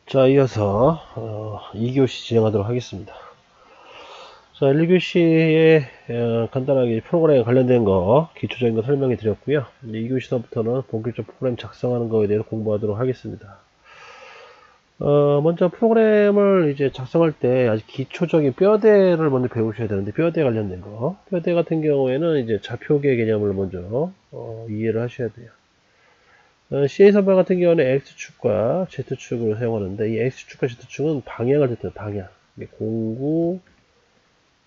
자, 이어서 2교시 진행하도록 하겠습니다. 자, 1교시에 간단하게 프로그램에 관련된 거 기초적인 거 설명해 드렸고요. 이제 2교시서부터는 본격적 프로그램 작성하는 거에 대해서 공부하도록 하겠습니다. 먼저 프로그램을 이제 작성할 때 아주 기초적인 뼈대를 먼저 배우셔야 되는데, 뼈대 관련된 거, 뼈대 같은 경우에는 이제 좌표계 개념을 먼저 이해를 하셔야 돼요. CA 선발 같은 경우는 X축과 Z축으로 사용하는데, 이 X축과 Z축은 방향을 뜻해요. 방향. 공구,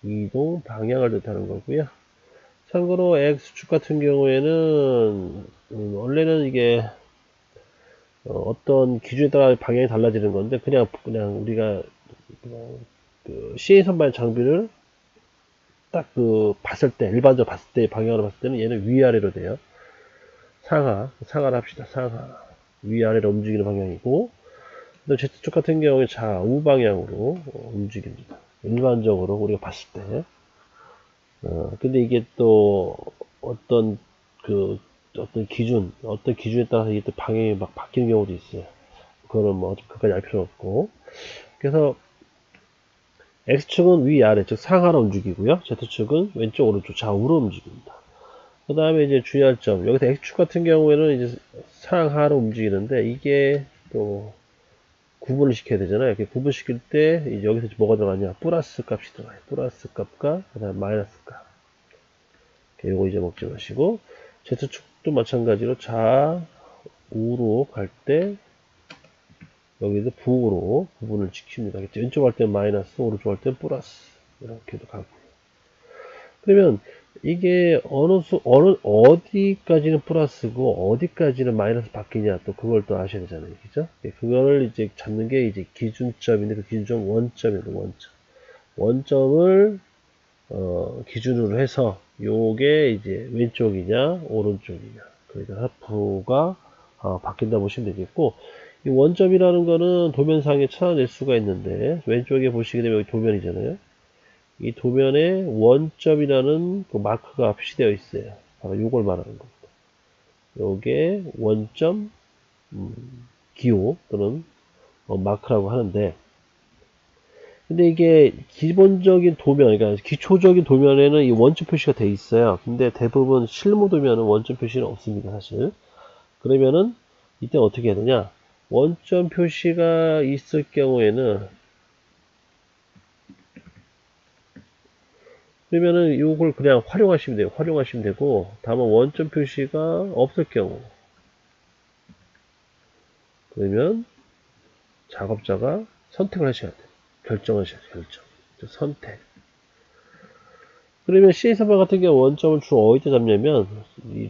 이동, 방향을 뜻하는 거고요. 참고로 X축 같은 경우에는 원래는 이게 어떤 기준에 따라 방향이 달라지는 건데, 그냥 우리가 그 CA 선발 장비를 딱 봤을 때, 일반적으로 봤을 때 방향으로 봤을 때는 얘는 위아래로 돼요. 상하를 합시다. 상하. 위아래로 움직이는 방향이고, Z축 같은 경우에 좌우 방향으로 움직입니다. 일반적으로 우리가 봤을 때. 근데 이게 또 어떤 어떤 기준에 따라서 이게 또 방향이 막 바뀌는 경우도 있어요. 그거는 뭐 그까지 알 필요 없고. 그래서 X축은 위아래, 즉 상하로 움직이고요. Z축은 왼쪽, 오른쪽, 좌우로 움직입니다. 그 다음에 이제 주의할 점. 여기서 X축 같은 경우에는 이제 상하로 움직이는데, 이게 또 구분을 시켜야 되잖아요. 이렇게 구분시킬 때 이제 여기서 뭐가 들어가냐? 플러스 값이 들어가요. 플러스 값과 그다음 마이너스 값. 요거 이제 먹지 마시고, Z축도 마찬가지로 좌우로 갈 때 여기도 부으로 구분을 지킵니다. 왼쪽 갈 땐 마이너스, 오른쪽 갈 땐 플러스, 이렇게도 가고. 그러면 이게 어디까지는 플러스고 어디까지는 마이너스 바뀌냐, 또 그걸 또 아셔야 되잖아요. 그죠? 그거를 이제 잡는 게 이제 기준점인데, 그 기준점 원점이에요. 원점을 기준으로 해서 요게 이제 왼쪽이냐 오른쪽이냐, 그러니까 하프가 바뀐다 보시면 되겠고, 이 원점이라는 거는 도면상에 찾아낼 수가 있는데, 왼쪽에 보시게 되면 여기 도면이잖아요. 이 도면에 원점이라는 그 마크가 표시되어 있어요. 바로 요걸 말하는 겁니다. 요게 원점 기호 또는 마크라고 하는데, 근데 이게 기본적인 도면, 그러니까 기초적인 도면에는 이 원점 표시가 돼 있어요. 근데 대부분 실무 도면은 원점 표시는 없습니다, 사실. 그러면은 이때 어떻게 해야 되냐? 원점 표시가 있을 경우에는, 그러면은 이걸 그냥 활용하시면 돼요. 활용하시면 되고, 다만 원점 표시가 없을 경우, 그러면 작업자가 선택을 하셔야 돼요. 결정하셔야 돼요. 결정. 선택. 그러면 CA3번 같은 경우 원점을 주로 어디다 잡냐면,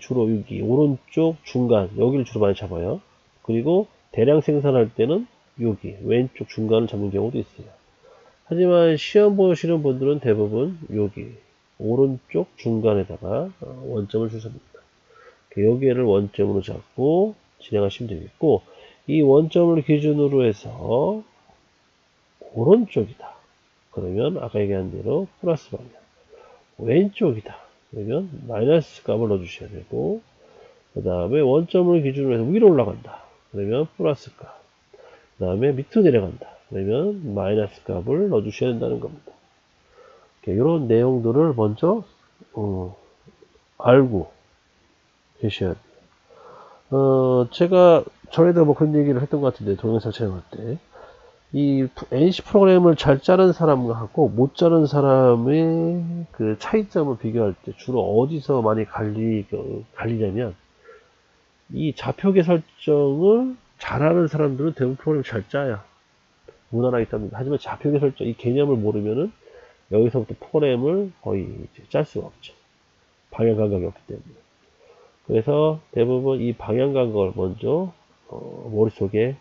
주로 여기 오른쪽 중간, 여기를 주로 많이 잡아요. 그리고 대량 생산할 때는 여기 왼쪽 중간을 잡는 경우도 있어요. 하지만 시험 보시는 분들은 대부분 여기 오른쪽 중간에다가 원점을 주십니다. 여기를 원점으로 잡고 진행하시면 되겠고, 이 원점을 기준으로 해서 오른쪽이다. 그러면 아까 얘기한 대로 플러스 방향. 왼쪽이다. 그러면 마이너스 값을 넣어주셔야 되고, 그 다음에 원점을 기준으로 해서 위로 올라간다. 그러면 플러스 값. 그 다음에 밑으로 내려간다. 그러면 마이너스 값을 넣어주셔야 된다는 겁니다. 이런 내용들을 먼저 알고 계셔야 돼요. 제가 전에도 뭐 그런 얘기를 했던 것 같은데, 동영상 촬영할 때 이 NC 프로그램을 잘 짜는 사람하고 못 짜는 사람의 그 차이점을 비교할 때 주로 어디서 많이 갈리냐면, 이 좌표계 설정을 잘하는 사람들은 대부분 프로그램을 잘 짜요. 무난하게 짭니다. 하지만 좌표계 설정, 이 개념을 모르면은 여기서부터 프로그램을 거의 짤 수가 없죠. 방향 감각이 없기 때문에. 그래서 대부분 이 방향 감각을 먼저 머릿속에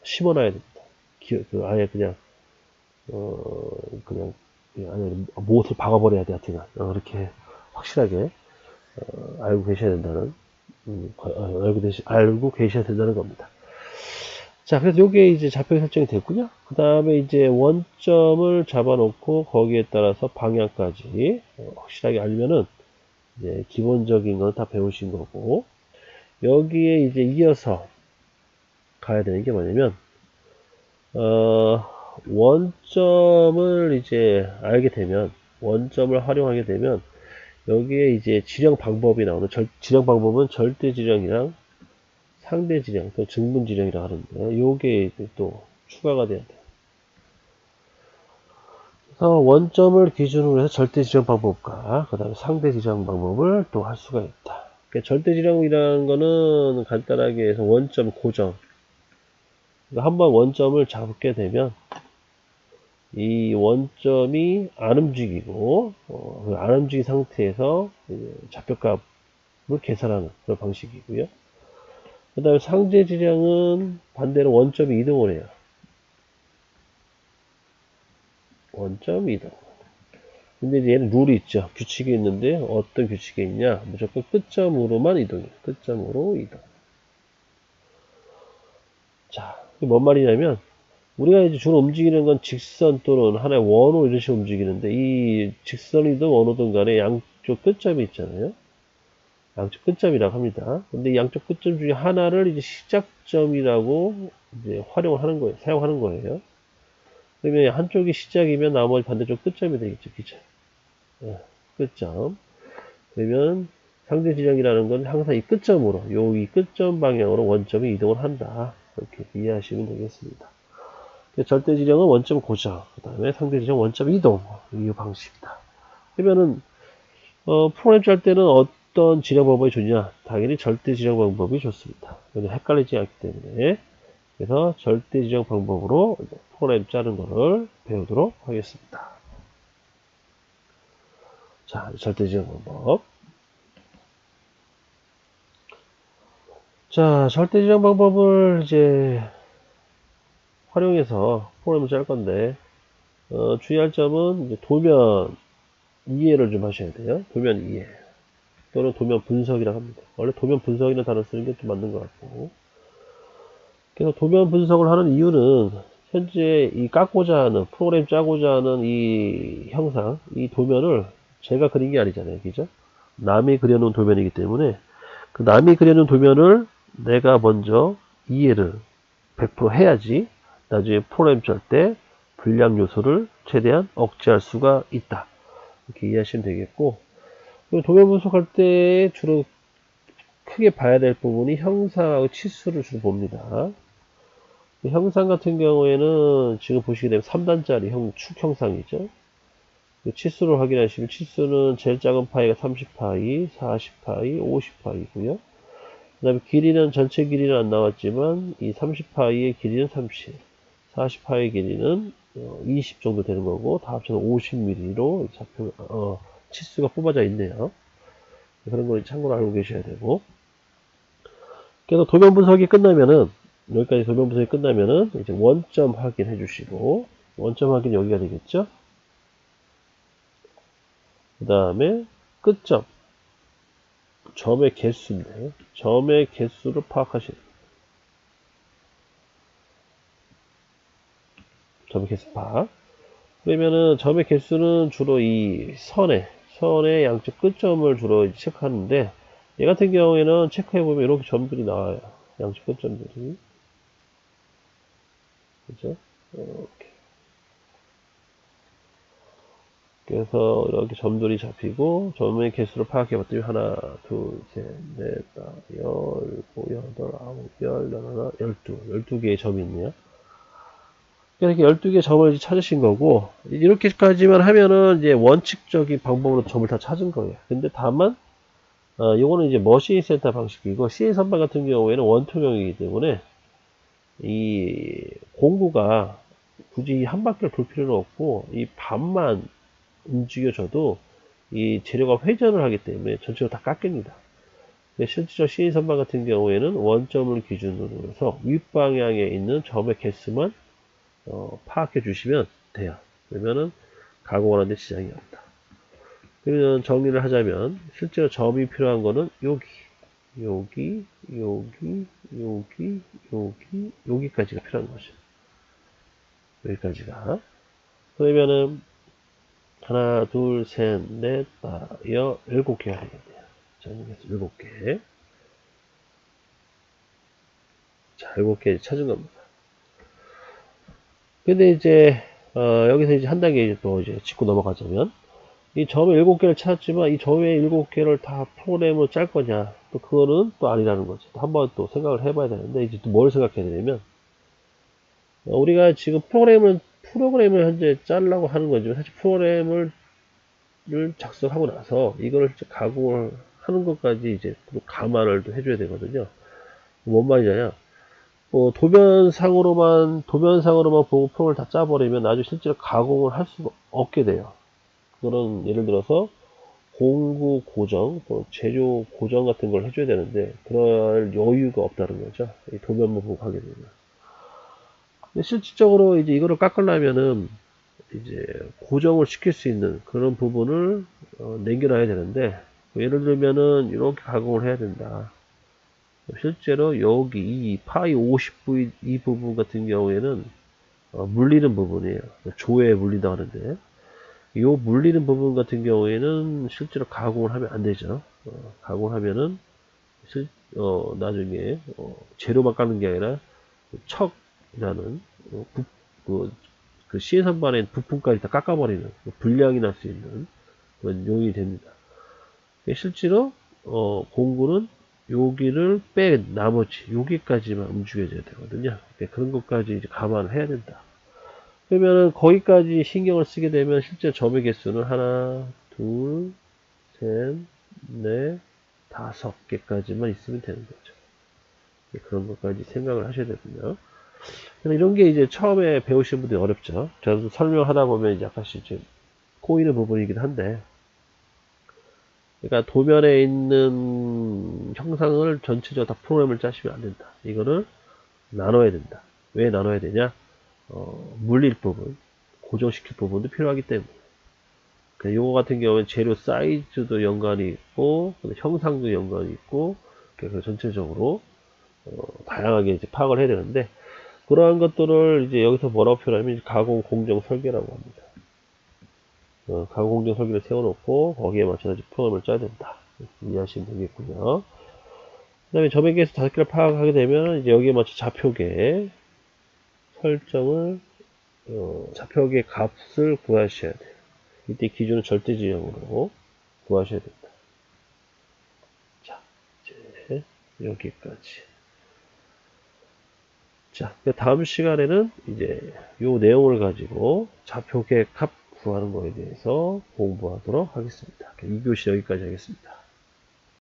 심어놔야 됩니다. 아예 그냥 아니 못을 박아버려야 돼. 하여튼 그렇게 확실하게 알고 계셔야 된다는 알고 계셔야 된다는 겁니다. 자, 그래서 요게 이제 좌표 설정이 됐고요. 그 다음에 이제 원점을 잡아놓고 거기에 따라서 방향까지 확실하게 알면은 이제 기본적인 건 다 배우신 거고, 여기에 이제 이어서 가야 되는 게 뭐냐면, 원점을 이제 알게 되면, 원점을 활용하게 되면, 여기에 이제 지령 방법이 나오는, 지령 방법은 절대 지령이랑 상대 지령, 또 증분 지령이라고 하는데, 요게 이제 또 추가가 돼야 돼요. 그래서 원점을 기준으로 해서 절대 지령 방법과, 그 다음에 상대 지령 방법을 또 할 수가 있다. 그러니까 절대 지령이라는 거는 간단하게 해서 원점 고정. 그러니까 한번 원점을 잡게 되면, 이 원점이 안 움직이고 안 움직인 상태에서 좌표값을 계산하는 그런 방식이고요. 그 다음에 상대 질량은 반대로 원점이 이동을 해요. 원점 이동. 근데 이제 얘는 룰이 있죠. 규칙이 있는데 어떤 규칙이 있냐? 무조건 끝점으로만 이동해요. 끝점으로 이동. 자, 이게 뭔 말이냐면 우리가 이제 주로 움직이는 건 직선 또는 하나의 원호 이런 식으로 움직이는데 이 직선이든 원호든 간에 양쪽 끝점이 있잖아요. 양쪽 끝점이라고 합니다. 근데 이 양쪽 끝점 중에 하나를 이제 시작점이라고 이제 활용을 하는 거예요. 사용하는 거예요. 그러면 한쪽이 시작이면 나머지 반대쪽 끝점이 되겠죠. 그죠? 끝점. 그러면 상대 지점이라는 건 항상 이 끝점으로, 이 끝점 방향으로 원점이 이동을 한다. 이렇게 이해하시면 되겠습니다. 절대 지점은 원점 고정, 그 다음에 상대 지점 원점 이동. 이 방식이다. 그러면은, 프로그램 짤 때는 어떤 지령 방법이 좋냐? 당연히 절대 지령 방법이 좋습니다. 헷갈리지 않기 때문에. 그래서 절대 지령 방법으로 프로그램 짜는 거를 배우도록 하겠습니다. 자, 절대 지령 방법. 자, 절대 지령 방법을 이제 활용해서 프로그램을 짤 건데, 주의할 점은 이제 도면 이해를 좀 하셔야 돼요. 도면 이해. 또는 도면 분석이라고 합니다. 원래 도면 분석이라는 단어 쓰는 게 좀 맞는 것 같고. 그래서 도면 분석을 하는 이유는 현재 이 깎고자 하는, 프로그램 짜고자 하는 이 형상, 이 도면을 제가 그린 게 아니잖아요. 그죠? 남이 그려놓은 도면이기 때문에 그 남이 그려놓은 도면을 내가 먼저 이해를 100% 해야지 나중에 프로그램 짤 때 불량 요소를 최대한 억제할 수가 있다. 이렇게 이해하시면 되겠고, 도면 분석할 때 주로 크게 봐야 될 부분이 형상하고 치수를 주로 봅니다. 형상 같은 경우에는 지금 보시게 되면 3단짜리 축 형상이죠. 치수를 확인하시면 치수는 제일 작은 파이가 30파이, 40파이, 50파이고요. 그 다음에 길이는 전체 길이는 안 나왔지만 이 30파이의 길이는 30, 40파이의 길이는 20 정도 되는 거고 다 합쳐서 50mm로 치수가 뽑아져 있네요. 그런 걸 참고로 알고 계셔야 되고, 그래서 도면 분석이 끝나면은 여기까지 도면 분석이 끝나면은 이제 원점 확인해 주시고, 원점 확인 여기가 되겠죠. 그 다음에 끝점, 점의 개수인데 점의 개수를 파악하시는 거예요. 점의 개수 파악. 그러면은 점의 개수는 주로 이 선의 양쪽 끝점을 주로 체크하는데, 얘 같은 경우에는 체크해보면 이렇게 점들이 나와요. 양쪽 끝점들이. 그죠? 이렇게. 그래서 이렇게 점들이 잡히고, 점의 개수를 파악해봤더니 하나, 둘, 셋, 넷, 다, 열고, 여덟, 아홉, 열, 열하나, 12개의 점이 있네요. 이렇게 12개 점을 찾으신 거고, 이렇게까지만 하면은 이제 원칙적인 방법으로 점을 다 찾은 거예요. 근데 다만, 요거는 이제 머신 센터 방식이고, CA 선반 같은 경우에는 원투명이기 때문에, 이 공구가 굳이 한 바퀴를 돌 필요는 없고, 이 반만 움직여줘도 이 재료가 회전을 하기 때문에 전체로 다 깎입니다. 실제로 CA 선반 같은 경우에는 원점을 기준으로 해서 윗방향에 있는 점의 개수만 파악해 주시면 돼요. 그러면은 가공하는데 지장이 없다. 그러면 정리를 하자면 실제로 점이 필요한 거는 여기까지가 필요한 거죠. 여기까지가. 그러면은 하나, 둘, 셋, 넷, 다, 7개가 되겠네요. 정리해서 7개. 자, 7개 찾은 겁니다. 근데 이제 여기서 이제 한 단계 이제 또 이제 짚고 넘어가자면 이 점의 7개를 찾았지만 이 점의 7개를 다 프로그램으로 짤 거냐, 또 그거는 또 아니라는 거지. 한번 또 생각을 해봐야 되는데 이제 또 뭘 생각해야 되냐면 우리가 지금 프로그램을 현재 짜려고 하는 거지만 사실 프로그램을 작성하고 나서 이거를 가공을 하는 것까지 이제 또 감안을 또 해줘야 되거든요. 뭔 말이냐? 도면상으로만 보고 프로그램을 다 짜버리면 나중에 실제로 가공을 할 수가 없게 돼요. 그런, 예를 들어서, 공구 고정, 또 제조 고정 같은 걸 해줘야 되는데, 그럴 여유가 없다는 거죠. 이 도면만 보고 하게 되면. 근데 실질적으로 이제 이거를 깎으려면은, 이제 고정을 시킬 수 있는 그런 부분을 남겨놔야 되는데, 예를 들면은, 이렇게 가공을 해야 된다. 실제로 여기 이 파이 50V 이 부분 같은 경우에는 물리는 부분이에요. 조에 물린다 하는데 이 물리는 부분 같은 경우에는 실제로 가공을 하면 안 되죠. 가공을 하면은 나중에 재료만 깎는 게 아니라 척이라는 그 시해선반의 부품까지 다 깎아버리는 불량이 날 수 있는 그런 요인이 됩니다. 실제로 공구는 여기를 뺀 나머지 여기까지만 움직여줘야 되거든요. 그런 것까지 이제 감안을 해야 된다. 그러면은 거기까지 신경을 쓰게 되면 실제 점의 개수는 하나, 둘, 셋, 넷, 5개까지만 있으면 되는 거죠. 그런 것까지 생각을 하셔야 되거든요. 이런 게 이제 처음에 배우시는 분들이 어렵죠. 저도 설명하다 보면 이제 약간씩 좀 꼬이는 부분이긴 한데, 그러니까 도면에 있는 형상을 전체적으로 다 프로그램을 짜시면 안 된다. 이거를 나눠야 된다. 왜 나눠야 되냐? 물릴 부분, 고정시킬 부분도 필요하기 때문에. 요거 같은 경우는 재료 사이즈도 연관이 있고, 형상도 연관이 있고, 그래서 전체적으로 다양하게 이제 파악을 해야 되는데, 그러한 것들을 이제 여기서 뭐라고 표현하면 가공 공정 설계라고 합니다. 가공 공정 설계를 세워놓고 거기에 맞춰서 프로그램을 짜야 된다. 이해하시면 되겠고요. 그 다음에 점의 개수 5개를 파악하게 되면 이제 여기에 맞춰 좌표계 설정을 좌표계 값을 구하셔야 돼요. 이때 기준은 절대지형으로 구하셔야 된다. 자, 이제 여기까지. 자, 다음 시간에는 이제 요 내용을 가지고 좌표계 값 구하는 거에 대해서 공부하도록 하겠습니다. 2교시 여기까지 하겠습니다.